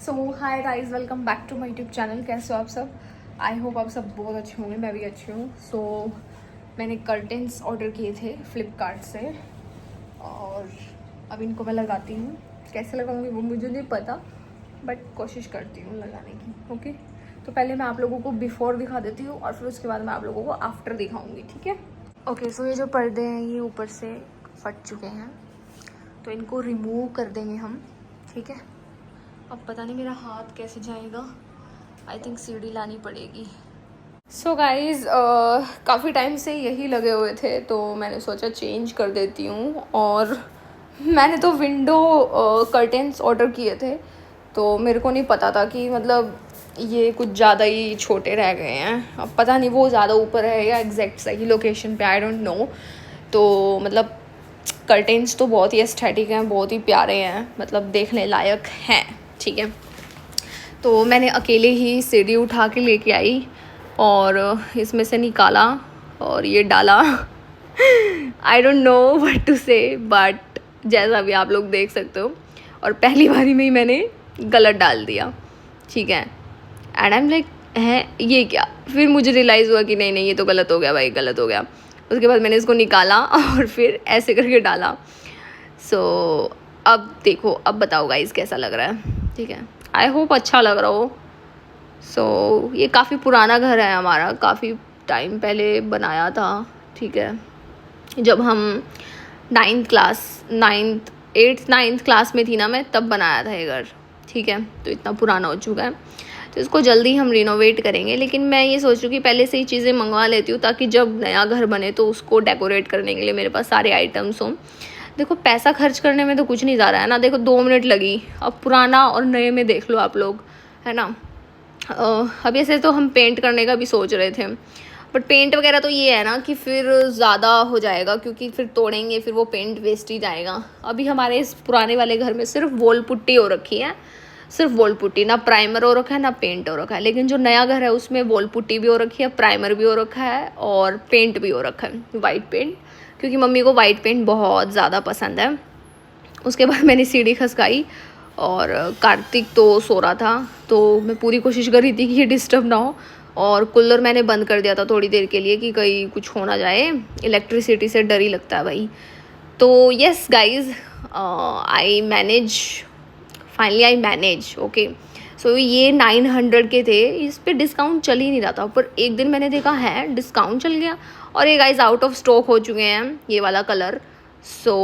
So hi guys, welcome back to my YouTube channel. कैसे हो आप सब? आई होप आप सब बहुत अच्छे होंगे, मैं भी अच्छी हूँ। सो मैंने कर्टेंस ऑर्डर किए थे फ्लिपकार्ट से और अब इनको मैं लगाती हूँ। कैसे लगाऊंगी वो मुझे नहीं पता, बट कोशिश करती हूँ लगाने की। ओके, तो पहले मैं आप लोगों को बिफोर दिखा देती हूँ और फिर उसके बाद मैं आप लोगों को आफ्टर दिखाऊँगी, ठीक है? ओके, सो ये जो पर्दे हैं ये ऊपर से फट चुके हैं, तो इनको रिमूव कर देंगे हम, ठीक है? अब पता नहीं मेरा हाथ कैसे जाएगा, आई थिंक सीढ़ी लानी पड़ेगी। सो गाइज, काफ़ी टाइम से यही लगे हुए थे तो मैंने सोचा चेंज कर देती हूँ। और मैंने तो विंडो कर्टेंस ऑर्डर किए थे, तो मेरे को नहीं पता था कि मतलब ये कुछ ज़्यादा ही छोटे रह गए हैं। अब पता नहीं वो ज़्यादा ऊपर है या एग्जैक्ट सही लोकेशन पे, आई डोंट नो। तो मतलब कर्टेंस तो बहुत ही एस्थेटिक हैं, बहुत ही प्यारे हैं, मतलब देखने लायक हैं, ठीक है? तो मैंने अकेले ही सीढ़ी उठा के लेके आई और इसमें से निकाला और ये डाला। I don't know what to say, but जैसा भी आप लोग देख सकते हो, और पहली बारी में ही मैंने गलत डाल दिया, ठीक है? एंड आई एम लाइक, हैं ये क्या? फिर मुझे रियलाइज़ हुआ कि नहीं नहीं, ये तो गलत हो गया भाई, गलत हो गया। उसके बाद मैंने इसको निकाला और फिर ऐसे करके डाला। सो अब देखो, अब बताओ गाइस कैसा लग रहा है, ठीक है? आई होप अच्छा लग रहा हो। सो ये काफ़ी पुराना घर है हमारा, काफ़ी टाइम पहले बनाया था, ठीक है? जब हम नाइन्थ क्लास में थी ना मैं, तब बनाया था ये घर, ठीक है? तो इतना पुराना हो चुका है, तो इसको जल्दी हम रिनोवेट करेंगे। लेकिन मैं ये सोच रही हूँ कि पहले से ही चीज़ें मंगवा लेती हूँ ताकि जब नया घर बने तो उसको डेकोरेट करने के लिए मेरे पास सारे आइटम्स हों। देखो, पैसा खर्च करने में तो कुछ नहीं जा रहा है ना। देखो 2 मिनट लगी, अब पुराना और नए में देख लो आप लोग, है ना? अब ऐसे तो हम पेंट करने का भी सोच रहे थे, बट पेंट वगैरह तो ये है ना कि फिर ज़्यादा हो जाएगा, क्योंकि फिर तोड़ेंगे, फिर वो पेंट वेस्ट ही जाएगा। अभी हमारे इस पुराने वाले घर में सिर्फ वॉल पुट्टी हो रखी है, सिर्फ वॉल पुट्टी, ना प्राइमर हो रखा है ना पेंट हो रखा है। लेकिन जो नया घर है उसमें वॉल पुट्टी भी हो रखी है, प्राइमर भी हो रखा है और पेंट भी हो रखा है, वाइट पेंट, क्योंकि मम्मी को वाइट पेंट बहुत ज़्यादा पसंद है। उसके बाद मैंने सीढ़ी खसकाई और कार्तिक तो सो रहा था, तो मैं पूरी कोशिश कर रही थी कि ये डिस्टर्ब ना हो। और कूलर मैंने बंद कर दिया था थोड़ी देर के लिए कि कहीं कुछ हो ना जाए, इलेक्ट्रिसिटी से डर ही लगता है भाई। तो yes guys, I manage, finally I manage, okay. So ये 900 के थे, इस पर डिस्काउंट चल ही नहीं रहा था, पर एक दिन मैंने देखा है डिस्काउंट चल गया और ये गाइज आउट ऑफ स्टॉक हो चुके हैं ये वाला colour. So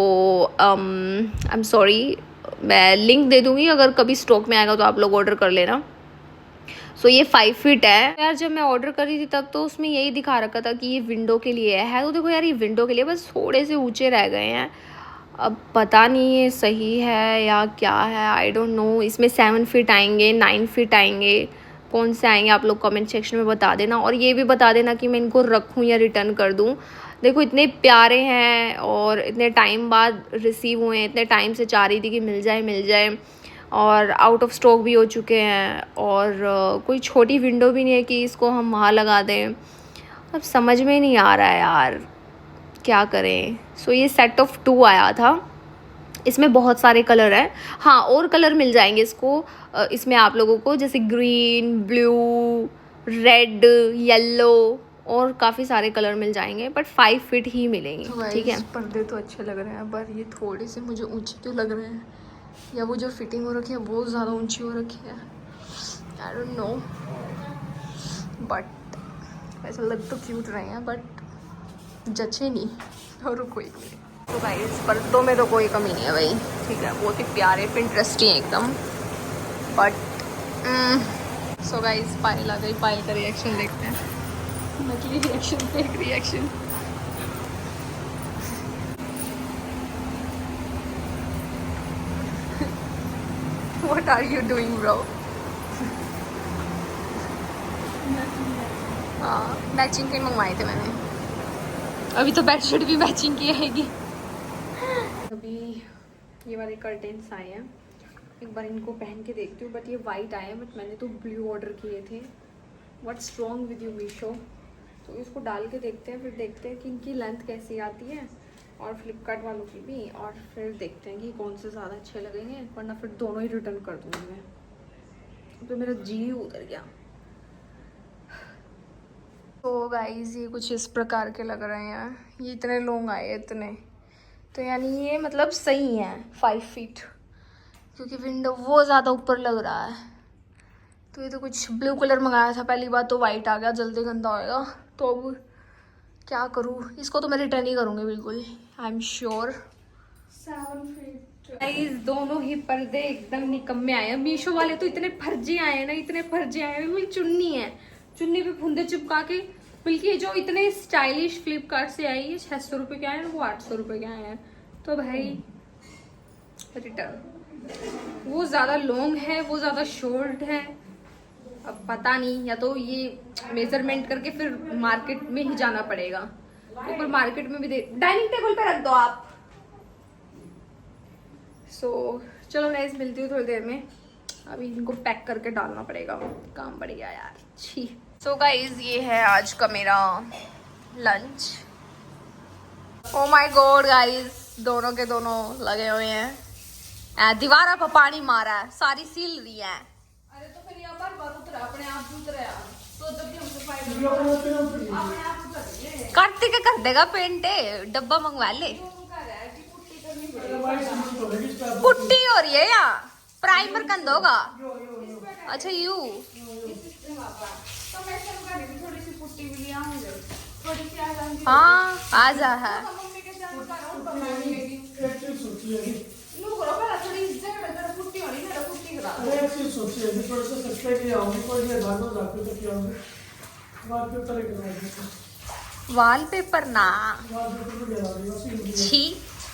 I am sorry, मैं लिंक दे दूँगी, अगर कभी स्टॉक में आएगा तो आप लोग ऑर्डर कर लेना। सो ये 5 फीट है यार। जब मैं ऑर्डर करी थी तब तो उसमें यही दिखा रखा था कि ये विंडो के लिए है, तो देखो यार ये विंडो के लिए, बस थोड़े से ऊंचे रह गए हैं। अब पता नहीं ये सही है या क्या है, आई डोंट नो। इसमें 7 फीट आएंगे, 9 फीट आएंगे, कौन से आएंगे आप लोग कमेंट सेक्शन में बता देना। और ये भी बता देना कि मैं इनको रखूँ या रिटर्न कर दूँ। देखो इतने प्यारे हैं और इतने टाइम बाद रिसीव हुए हैं, इतने टाइम से चाह रही थी कि मिल जाए मिल जाए, और आउट ऑफ स्टॉक भी हो चुके हैं। और कोई छोटी विंडो भी नहीं है कि इसको हम वहाँ लगा दें। अब समझ में नहीं आ रहा है यार क्या करें। सो ये सेट ऑफ 2 आया था, इसमें बहुत सारे कलर हैं। हाँ, और कलर मिल जाएंगे इसको, इसमें आप लोगों को, जैसे ग्रीन, ब्लू, रेड, येलो, और काफ़ी सारे कलर मिल जाएंगे, बट 5 फीट ही मिलेंगे, ठीक है? पर्दे तो अच्छे लग रहे हैं, पर ये थोड़े से मुझे ऊंचे क्यों लग रहे हैं, या वो जो फिटिंग हो रखी है वो ज़्यादा ऊंची हो रखी है, आई डोंट नो। बट ऐसा लग तो क्यूट रहे हैं, बट जचे नहीं। और कोई नहीं। तो भाई इस पर्दों में तो कोई कमी नहीं है भाई, ठीक है? बहुत ही प्यारे पिंटरेस्टी हैं एकदम। बट सो गाइस, पायल आ गई, पायल का रिएक्शन देखते हैं। नकली reaction, fake reaction. What are you doing, bro? हाँ, मैचिंग के मंगवाए थे मैंने। अभी तो बेडशीट भी मैचिंग की आएगी। अभी ये वाले कर्टेन्स आए हैं, एक बार इनको पहन के देखती हूँ। बट ये वाइट आए हैं, बट मैंने तो ब्लू ऑर्डर किए थे। What's wrong with you Meesho? तो इसको डाल के देखते हैं, फिर देखते हैं कि इनकी लेंथ कैसी आती है, और फ्लिपकार्ट वालों की भी, और फिर देखते हैं कि कौन से ज़्यादा अच्छे लगेंगे, वरना फिर दोनों ही रिटर्न कर दूँगी मैं। तो मेरा जी उतर गया। तो गाइस ये कुछ इस प्रकार के लग रहे हैं। ये इतने लोग आए इतने, तो यानी ये मतलब सही है 5 फीट, क्योंकि विंडो वो ज़्यादा ऊपर लग रहा है। तो ये तो कुछ ब्लू कलर मंगाया था, पहली बात तो वाइट आ गया, जल्दी गंदा होएगा। तो अब क्या करूँ, इसको तो मैं रिटर्न ही करूँगी बिल्कुल, I am sure. 7 feet guys दोनों ही पर्दे एकदम निकम्मे आए हैं। मीशो वाले तो इतने फर्जी आए हैं ना, इतने फर्जी आए हैं। बिल्कुल चुन्नी है, चुन्नी पे फुंदे चिपका के, बल्कि जो इतने स्टाइलिश फ्लिपकार्ट से आई है 600 रुपये के आए हैं, वो 800 रुपये के आए हैं। तो भाई रिटर्न। वो ज़्यादा लॉन्ग है, वो ज़्यादा शॉर्ट है, अब पता नहीं, या तो ये मेजरमेंट करके फिर मार्केट में ही जाना पड़ेगा। तो फिर मार्केट में भी डाइनिंग टेबल पे रख दो आप। चलो गाइस मिलती हूँ थोड़ी देर में, अभी इनको पैक करके डालना पड़ेगा, काम बढ़ गया यार छी। गाइस ये है आज का मेरा lunch. Oh my God guys दोनों के दोनों लगे हुए हैं, दीवार पर पानी मारा है, सारी सील रही है। अरे तो फिर यहाँ पर उतरा अपने आप उतरा, तो जब भी हम सफाई अपने आप उतर करते क्या कर देगा, पेंट डब्बा मंगवा ले। पुट्टी हो रही है या प्राइमर कंद होगा? अच्छा यू हाँ आजा है। वॉलपेपर ना छी,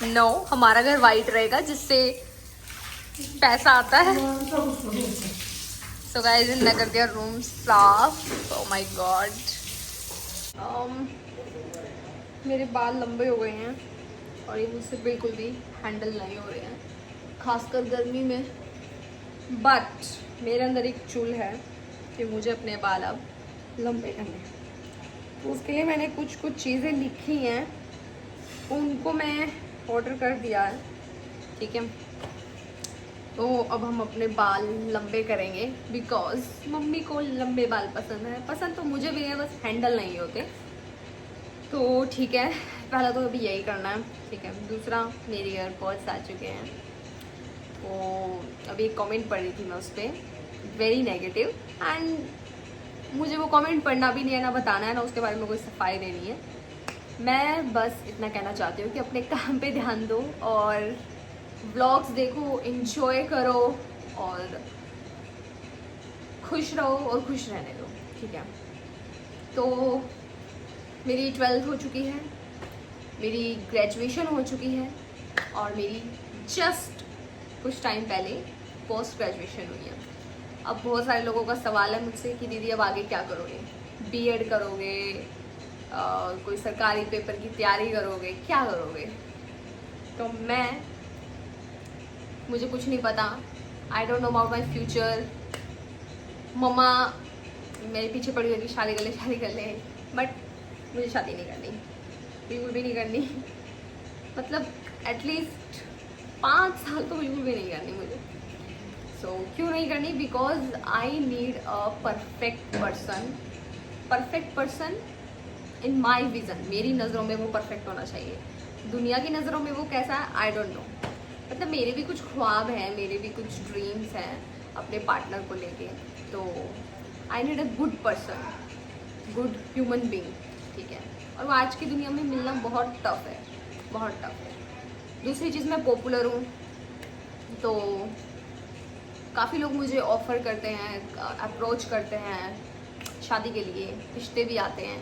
नो हमारा घर वाइट रहेगा जिससे पैसा आता है। सो गाइस इन्होंने कर दिया रूम साफ। ओह माय गॉड मेरे बाल लंबे हो गए हैं और ये मुझसे बिल्कुल भी हैंडल नहीं हो रहे हैं, खासकर गर्मी में। बट मेरे अंदर एक चुल है कि मुझे अपने बाल अब लंबे करने हैं, तो उसके लिए मैंने कुछ चीज़ें लिखी हैं, उनको मैं ऑर्डर कर दिया है, ठीक है। तो अब हम अपने बाल लंबे करेंगे, बिकॉज मम्मी को लंबे बाल पसंद है। पसंद तो मुझे भी है, बस हैंडल नहीं होते। तो ठीक है, पहला तो अभी यही करना है, ठीक है। दूसरा मेरे एयरपॉड्स आ चुके हैं, तो अभी एक कमेंट पढ़ रही थी मैं उस पर, वेरी नेगेटिव, एंड मुझे वो कमेंट पढ़ना भी नहीं है, ना बताना है, ना उसके बारे में कोई सफाई देनी है। मैं बस इतना कहना चाहती हूँ कि अपने काम पे ध्यान दो और व्लॉग्स देखो, एंजॉय करो और खुश रहो और खुश रहने दो, ठीक है। तो मेरी 12th हो चुकी है, मेरी ग्रेजुएशन हो चुकी है और मेरी जस्ट कुछ टाइम पहले पोस्ट ग्रेजुएशन हुई है। अब बहुत सारे लोगों का सवाल है मुझसे कि दीदी अब आगे क्या करोगे, बीएड करोगे, कोई सरकारी पेपर की तैयारी करोगे, क्या करोगे? तो मुझे कुछ नहीं पता, I don't know about my future. मम्मा मेरे पीछे पड़ी होगी शादी कर ले, बट मुझे शादी नहीं करनी, बिल्कुल भी नहीं करनी। मतलब एटलीस्ट 5 साल तो बिल्कुल भी नहीं करनी मुझे। क्यों नहीं करनी? Because I need a perfect person in my vision. मेरी नज़रों में वो परफेक्ट होना चाहिए, दुनिया की नज़रों में वो कैसा है आई डोंट नो। मतलब मेरे भी कुछ ख्वाब हैं, मेरे भी कुछ ड्रीम्स हैं अपने पार्टनर को लेके। तो I need a good person, good human being, ठीक है। और वो आज की दुनिया में मिलना बहुत टफ है, बहुत टफ है। दूसरी चीज़, मैं पॉपुलर हूँ, तो काफ़ी लोग मुझे ऑफ़र करते हैं, अप्रोच करते हैं शादी के लिए, रिश्ते भी आते हैं,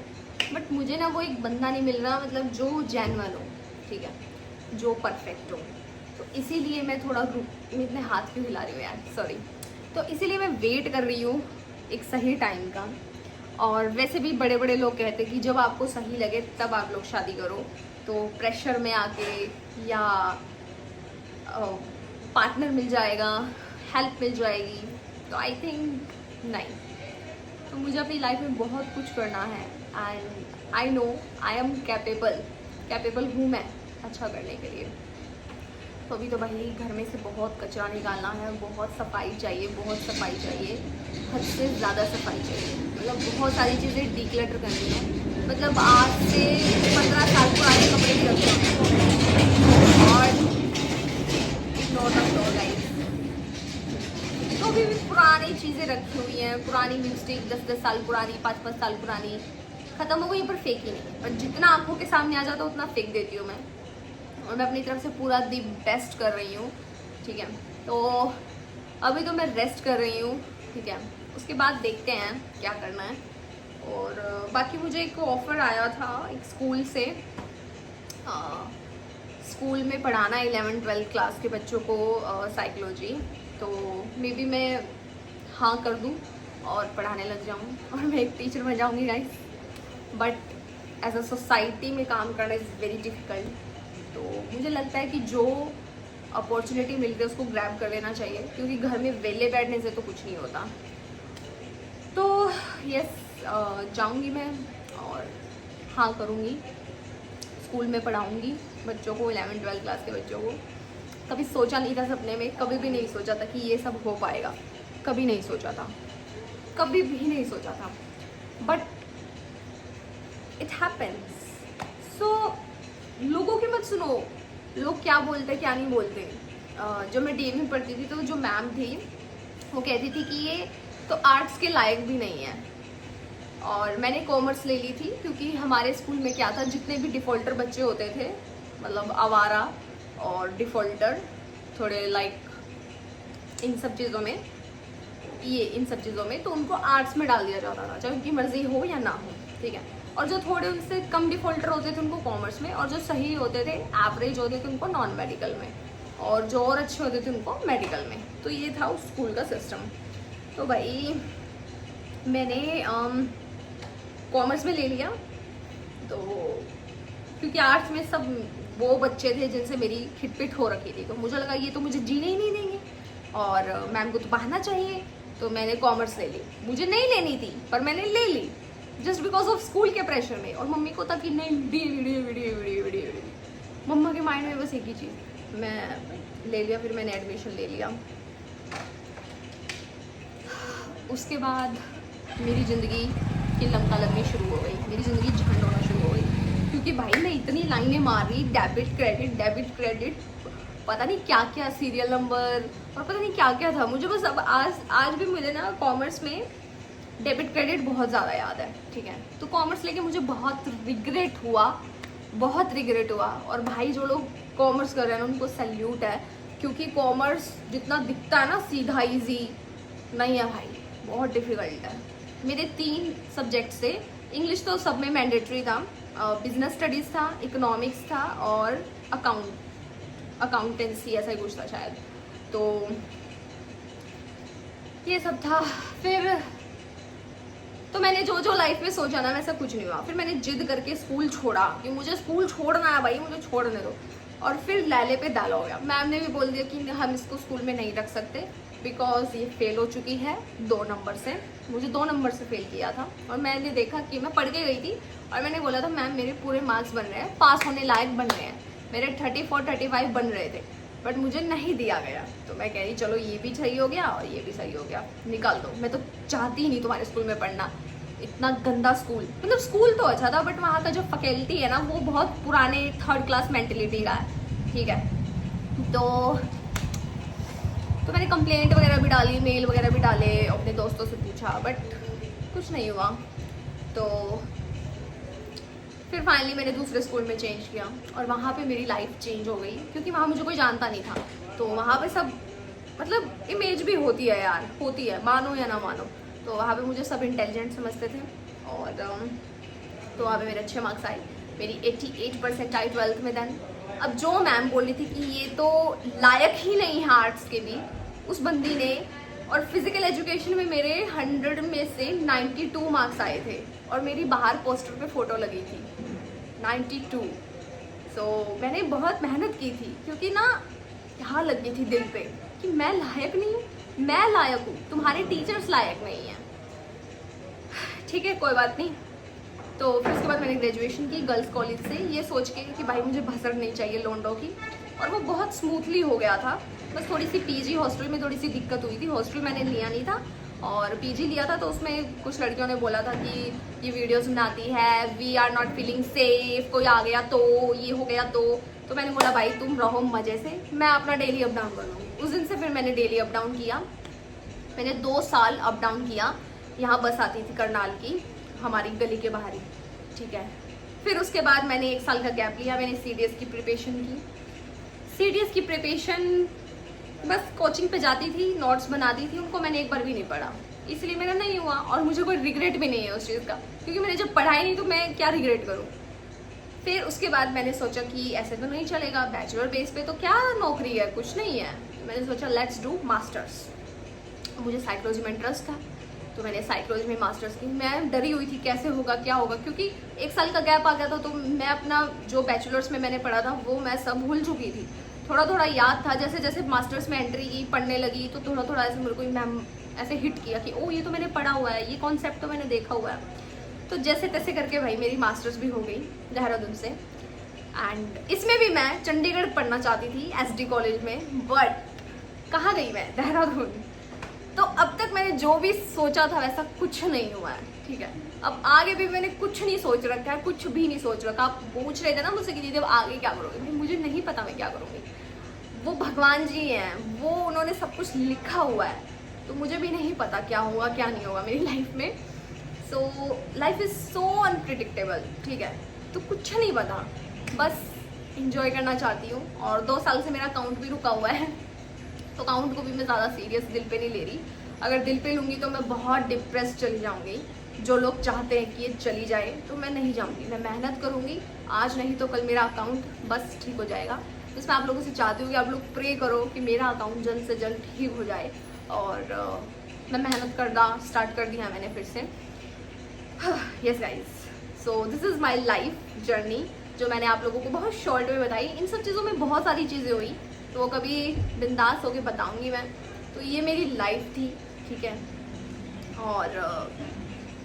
बट मुझे ना वो एक बंदा नहीं मिल रहा, मतलब जो जेन्युइन हो, ठीक है, जो परफेक्ट हो। तो इसीलिए मैं थोड़ा मैं इतने हाथ क्यों हिला रही हूँ यार, सॉरी। तो इसीलिए मैं वेट कर रही हूँ एक सही टाइम का। और वैसे भी बड़े बड़े लोग कहते हैं कि जब आपको सही लगे तब आप लोग शादी करो। तो प्रेशर में आके या पार्टनर मिल जाएगा, हेल्प मिल जाएगी, तो आई थिंक नहीं। तो मुझे अपनी लाइफ में बहुत कुछ करना है and I know I am capable हूँ मैं अच्छा करने के लिए। तो अभी तो भाई घर में से बहुत कचरा निकालना है, बहुत सफाई चाहिए, बहुत सफाई चाहिए, हद से ज़्यादा सफाई चाहिए। मतलब बहुत सारी चीज़ें डिक्लटर करनी है। मतलब आज से 15 साल पुराने कपड़े भी रखे होंगे और इग्नोर द फ्लो गाइस। तो भी पुरानी चीज़ें रखी हुई हैं, पुरानी लिपस्टिक 10-10 साल पुरानी, 5-5 साल पुरानी, ख़त्म हो गई पर फेंक ही नहीं। और जितना आंखों के सामने आ जाता है उतना फेंक देती हूँ मैं। और मैं अपनी तरफ से पूरा दी बेस्ट कर रही हूँ, ठीक है। तो अभी तो मैं रेस्ट कर रही हूँ, ठीक है। उसके बाद देखते हैं क्या करना है। और बाकी मुझे एक ऑफ़र आया था एक स्कूल से, स्कूल में पढ़ाना 11-12 क्लास के बच्चों को साइकोलॉजी। तो मे बी मैं हाँ कर दूँ और पढ़ाने लग जाऊँ और मैं एक टीचर बन जाऊँगी guys. But as a society में काम करना इज़ वेरी डिफ़िकल्ट। तो मुझे लगता है कि जो अपॉर्चुनिटी मिलती है उसको ग्रैब कर लेना चाहिए, क्योंकि घर में वेले बैठने से तो कुछ नहीं होता। तो यस, जाऊंगी मैं और हाँ करूँगी, स्कूल में पढ़ाऊँगी बच्चों को, 11-12 क्लास के बच्चों को। कभी सोचा नहीं था सपने में, कभी भी नहीं सोचा था कि ये सब हो पाएगा, कभी नहीं सोचा था, कभी भी नहीं सोचा था, बट इट हैपेंस। सो लोगों की मत सुनो, लोग क्या बोलते हैं क्या नहीं बोलते। जब मैं डीएवी में पढ़ती थी तो जो मैम थी वो कहती थी कि ये तो आर्ट्स के लायक भी नहीं है। और मैंने कॉमर्स ले ली थी क्योंकि हमारे स्कूल में क्या था, जितने भी डिफ़ॉल्टर बच्चे होते थे, मतलब आवारा और डिफ़ॉल्टर, थोड़े लाइक इन सब चीज़ों में, तो उनको आर्ट्स में डाल दिया जाता था, चाहे उनकी मर्जी हो या ना हो, ठीक है। और जो थोड़े उनसे कम डिफ़ॉल्टर होते थे उनको कॉमर्स में, और जो सही होते थे, एवरेज होते थे, उनको नॉन मेडिकल में, और जो और अच्छे होते थे उनको मेडिकल में। तो ये था उस स्कूल का सिस्टम। तो भाई मैंने कॉमर्स में ले लिया, तो क्योंकि आर्ट्स में सब वो बच्चे थे जिनसे मेरी खिटपिट हो रखी थी, तो मुझे लगा ये तो मुझे जीने ही नहीं देंगे और मैम को तो पढ़ना चाहिए, तो मैंने कॉमर्स ले ली। मुझे नहीं लेनी थी पर मैंने ले ली जस्ट बिकॉज ऑफ स्कूल के प्रेशर में। और मम्मी को था कि नहीं वीडियो, मम्मा के माइंड में बस एक ही चीज़, मैं ले लिया। फिर मैंने एडमिशन ले लिया। उसके बाद मेरी ज़िंदगी की लमका लगनी शुरू हो गई, मेरी ज़िंदगी झंड होना शुरू हो गई, क्योंकि भाई मैं इतनी लाइनें मार रही, डेबिट क्रेडिट, पता नहीं क्या क्या, सीरियल नंबर और पता नहीं क्या क्या था। मुझे बस अब आज भी मुझे ना कॉमर्स में डेबिट क्रेडिट बहुत ज़्यादा याद है, ठीक है। तो कॉमर्स लेके मुझे बहुत रिग्रेट हुआ। और भाई जो लोग कॉमर्स कर रहे हैं ना उनको सैल्यूट है, क्योंकि कॉमर्स जितना दिखता है ना सीधा इजी नहीं है भाई, बहुत डिफ़िकल्ट है। मेरे 3 सब्जेक्ट से, इंग्लिश तो सब में मैंडेटरी था, बिजनेस स्टडीज़ था, इकोनॉमिक्स था और अकाउंटेंसी ऐसा ही कुछ था शायद। तो ये सब था। फिर तो मैंने जो लाइफ में सोचा ना वैसा कुछ नहीं हुआ। फिर मैंने जिद करके स्कूल छोड़ा कि मुझे स्कूल छोड़ना है भाई, मुझे छोड़ने दो। और फिर लैले पे दाल हो गया। मैम ने भी बोल दिया कि हम इसको स्कूल में नहीं रख सकते बिकॉज ये फेल हो चुकी है 2 नंबर से। मुझे 2 नंबर से फेल किया था और मैंने देखा कि मैं पढ़ के गई थी और मैंने बोला था मैम मेरे पूरे मार्क्स बन रहे हैं, पास होने लायक बन रहे हैं, मेरे 34-35 बन रहे थे, बट मुझे नहीं दिया गया। तो मैं कह रही चलो ये भी सही हो गया और ये भी सही हो गया, निकाल दो। मैं तो चाहती ही नहीं तुम्हारे स्कूल में पढ़ना, इतना गंदा स्कूल। मतलब स्कूल तो अच्छा था बट वहाँ का जो फैकल्टी है ना वो बहुत पुराने 3rd क्लास मेंटेलिटी का है, ठीक है। तो मैंने कंप्लेंट वगैरह भी डाली, मेल वगैरह भी डाले, अपने दोस्तों से पूछा, बट कुछ नहीं हुआ। तो फिर फाइनली मैंने दूसरे स्कूल में चेंज किया और वहाँ पे मेरी लाइफ चेंज हो गई, क्योंकि वहाँ मुझे कोई जानता नहीं था। तो वहाँ पे सब मतलब इमेज भी होती है यार, होती है, मानो या ना मानो। तो वहाँ पे मुझे सब इंटेलिजेंट समझते थे और तो वहाँ पे मेरे अच्छे मार्क्स आए, मेरी 88% आई 12th में। देन अब जो मैम बोल रही थी कि ये तो लायक ही नहीं है आर्ट्स के भी, उस बंदी ने, और फिजिकल एजुकेशन में मेरे 100 में से 92 मार्क्स आए थे और मेरी बाहर पोस्टर पे फ़ोटो लगी थी 92। सो मैंने बहुत मेहनत की थी, क्योंकि ना यहाँ लग गई थी दिल पे कि मैं लायक नहीं हूँ, मैं लायक हूँ, तुम्हारे टीचर्स लायक नहीं हैं। ठीक है, कोई बात नहीं। तो फिर उसके बाद मैंने ग्रेजुएशन की गर्ल्स कॉलेज से, ये सोच के कि भाई मुझे भसड़ नहीं चाहिए लोंडों की, और वो बहुत स्मूथली हो गया था। बस थोड़ी सी पीजी हॉस्टल में थोड़ी सी दिक्कत हुई थी। हॉस्टल मैंने लिया नहीं था और पीजी लिया था, तो उसमें कुछ लड़कियों ने बोला था कि ये वीडियोस बनाती है, we are not feeling safe, कोई आ गया तो, ये हो गया तो मैंने बोला भाई तुम रहो मज़े से, मैं अपना डेली अप डाउन करूँगी। उस दिन से फिर मैंने डेली अप डाउन किया। मैंने 2 साल अप डाउन किया। यहाँ बस आती थी करनाल की, हमारी गली के बाहर ही, ठीक है। फिर उसके बाद मैंने 1 साल का गैप लिया। मैंने CDS की प्रिपरेशन की। CDS की प्रिपरेशन बस कोचिंग पे जाती थी, नोट्स बनाती थी, उनको मैंने एक बार भी नहीं पढ़ा, इसलिए मेरा नहीं हुआ। और मुझे कोई रिग्रेट भी नहीं है उस चीज़ का, क्योंकि मैंने जब पढ़ा ही नहीं तो मैं क्या रिग्रेट करूँ। फिर उसके बाद मैंने सोचा कि ऐसे तो नहीं चलेगा, बैचलर बेस पे तो क्या नौकरी है, कुछ नहीं है। मैंने सोचा लेट्स डू मास्टर्स। मुझे साइकोलॉजी में इंटरेस्ट था, तो मैंने साइकोलॉजी में मास्टर्स की। मैं डरी हुई थी कैसे होगा, क्या होगा, क्योंकि 1 साल का गैप आ गया था, तो मैं अपना जो बैचलर्स में मैंने पढ़ा था वो मैं सब भूल चुकी थी। थोड़ा थोड़ा याद था। जैसे जैसे मास्टर्स में एंट्री की, पढ़ने लगी, तो थोड़ा थोड़ा ऐसे मेरे को मैम ऐसे हिट किया कि ओ ये तो मैंने पढ़ा हुआ है, ये कॉन्सेप्ट तो मैंने देखा हुआ है। तो जैसे तैसे करके भाई मेरी मास्टर्स भी हो गई देहरादून से। एंड इसमें भी मैं चंडीगढ़ पढ़ना चाहती थी SD कॉलेज में, बट कहाँ गई मैं, देहरादून। तो अब तक मैंने जो भी सोचा था वैसा कुछ नहीं हुआ है, ठीक है। अब आगे भी मैंने कुछ नहीं सोच रखा है, कुछ भी नहीं सोच रखा। आप पूछ रहे थे ना मुझसे कि दीदी अब आगे क्या करोगे, भाई मुझे नहीं पता मैं क्या करूँगी। वो भगवान जी हैं, वो उन्होंने सब कुछ लिखा हुआ है, तो मुझे भी नहीं पता क्या होगा क्या नहीं होगा मेरी लाइफ में। So life is so unpredictable, ठीक है। तो कुछ नहीं पता, बस इंजॉय करना चाहती हूँ। और 2 साल से मेरा अकाउंट भी रुका हुआ है, तो अकाउंट को भी मैं ज़्यादा सीरियस दिल पे नहीं ले रही। अगर दिल पे लूँगी तो मैं बहुत डिप्रेस चली जाऊँगी। जो लोग चाहते हैं कि ये चली जाए, तो मैं नहीं जाऊँगी। मैं मेहनत करूँगी, आज नहीं तो कल मेरा अकाउंट बस ठीक हो जाएगा। बस मैं आप लोगों से चाहती हूँ कि आप लोग प्रे करो कि मेरा अकाउंट जल्द से जल्द ठीक हो जाए। और मैं मेहनत करना स्टार्ट कर दिया मैंने फिर से। Yes guys, so this is my life journey, जो मैंने आप लोगों को बहुत शॉर्ट में बताई। इन सब चीज़ों में बहुत सारी चीज़ें हुई, तो वो कभी बिंदास होके बताऊंगी मैं। तो ये मेरी लाइफ थी, ठीक है। और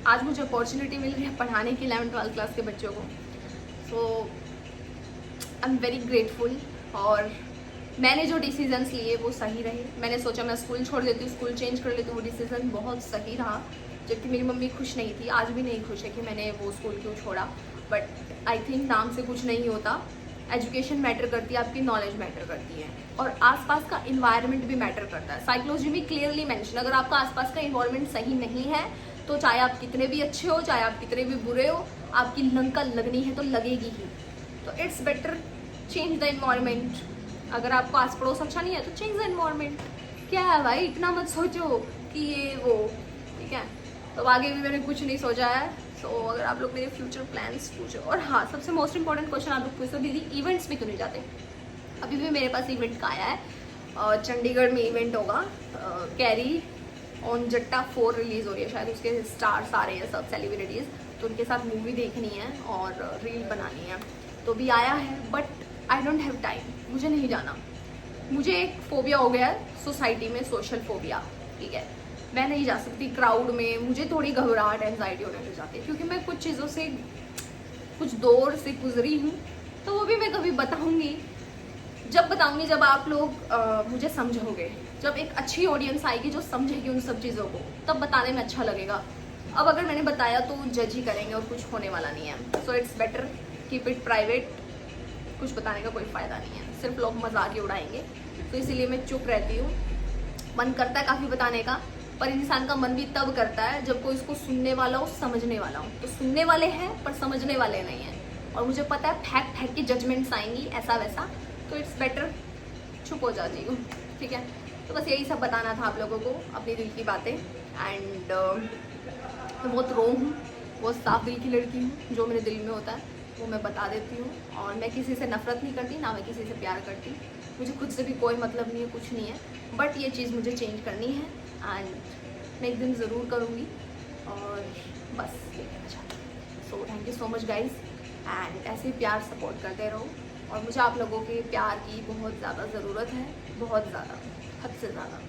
आज मुझे अपॉर्चुनिटी मिल रही है पढ़ाने की 11th-12th क्लास के बच्चों को। सो आई एम वेरी ग्रेटफुल। और मैंने जो डिसीजंस लिए वो सही रहे। मैंने सोचा मैं स्कूल छोड़ देती हूँ, स्कूल चेंज कर लेती हूँ, वो डिसीज़न बहुत सही रहा। जबकि मेरी मम्मी खुश नहीं थी, आज भी नहीं खुश है कि मैंने वो स्कूल क्यों छोड़ा। बट आई थिंक नाम से कुछ नहीं होता। एजुकेशन मैटर करती है, आपकी नॉलेज मैटर करती है, और आसपास का इन्वायरमेंट भी मैटर करता है। साइकोलॉजी में क्लियरली मेंशन, अगर आपका आसपास का इन्वायरमेंट सही नहीं है तो चाहे आप कितने भी अच्छे हो, चाहे आप कितने भी बुरे हो, आपकी लंका लगनी है तो लगेगी ही। तो it's better change the environment. अगर आपको आस पड़ोस अच्छा नहीं है तो चेंज द इन्वायरमेंट। क्या है भाई, इतना मत सोचो कि ये वो, ठीक है। तो आगे भी मैंने कुछ नहीं सोचा है। सो अगर आप लोग मेरे फ्यूचर प्लान्स पूछो, और हाँ सबसे मोस्ट इंपॉर्टेंट क्वेश्चन आप लोग पूछते हो दीदी इवेंट्स में क्यों नहीं जाते। अभी भी मेरे पास इवेंट का आया है, चंडीगढ़ में इवेंट होगा। कैरी ऑन जट्टा 4 रिलीज़ हो रही है, शायद उसके स्टार्स आ रहे हैं सब सेलिब्रिटीज़, तो उनके साथ मूवी देखनी है और रील बनानी है। तो भी आया है, but I don't have time, मुझे नहीं जाना। मुझे एक फोबिया हो गया है सोसाइटी में, सोशल फोबिया, ठीक है। मैं नहीं जा सकती क्राउड में, मुझे थोड़ी घबराहट एंजाइटी होने लग जाती है, क्योंकि मैं कुछ चीज़ों से कुछ दौर से गुजरी हूँ। तो वो भी मैं कभी बताऊँगी, जब बताऊँगी जब आप लोग मुझे समझोगे, जब एक अच्छी ऑडियंस आएगी जो समझेगी उन सब चीज़ों को, तब बताने में अच्छा लगेगा। अब अगर मैंने बताया तो जज ही करेंगे और कुछ होने वाला नहीं है। So it's better keep it private. कुछ बताने का कोई फ़ायदा नहीं है, सिर्फ लोग मजाक ही उड़ाएंगे। तो इसीलिए मैं चुप रहती हूँ। मन करता है काफ़ी बताने का, पर इंसान का मन भी तब करता है जब कोई इसको सुनने वाला हो, समझने वाला हो। तो सुनने वाले हैं पर समझने वाले नहीं हैं, और मुझे पता है फैक्ट फैक्ट की जजमेंट्स आएंगी ऐसा वैसा। तो इट्स बेटर चुप हो जाती हूँ, ठीक है। तो बस यही सब बताना था आप लोगों को, अपनी दिल की बातें। एंड मैं बहुत रो हूँ, बहुत साफ दिल की लड़की हूँ, जो मेरे दिल में होता है वो मैं बता देती हूँ। और मैं किसी से नफरत नहीं करती, ना मैं किसी से प्यार करती। मुझे खुद से भी कोई मतलब नहीं है, कुछ नहीं है, बट ये चीज़ मुझे चेंज करनी है एंड मैं एक दिन ज़रूर करूँगी। और बस ये कहना चाहती हूँ। So thank you so much guys, and ऐसे ही प्यार सपोर्ट करते रहो। और मुझे आप लोगों के प्यार की बहुत ज़्यादा ज़रूरत है, बहुत ज़्यादा, हद से ज़्यादा।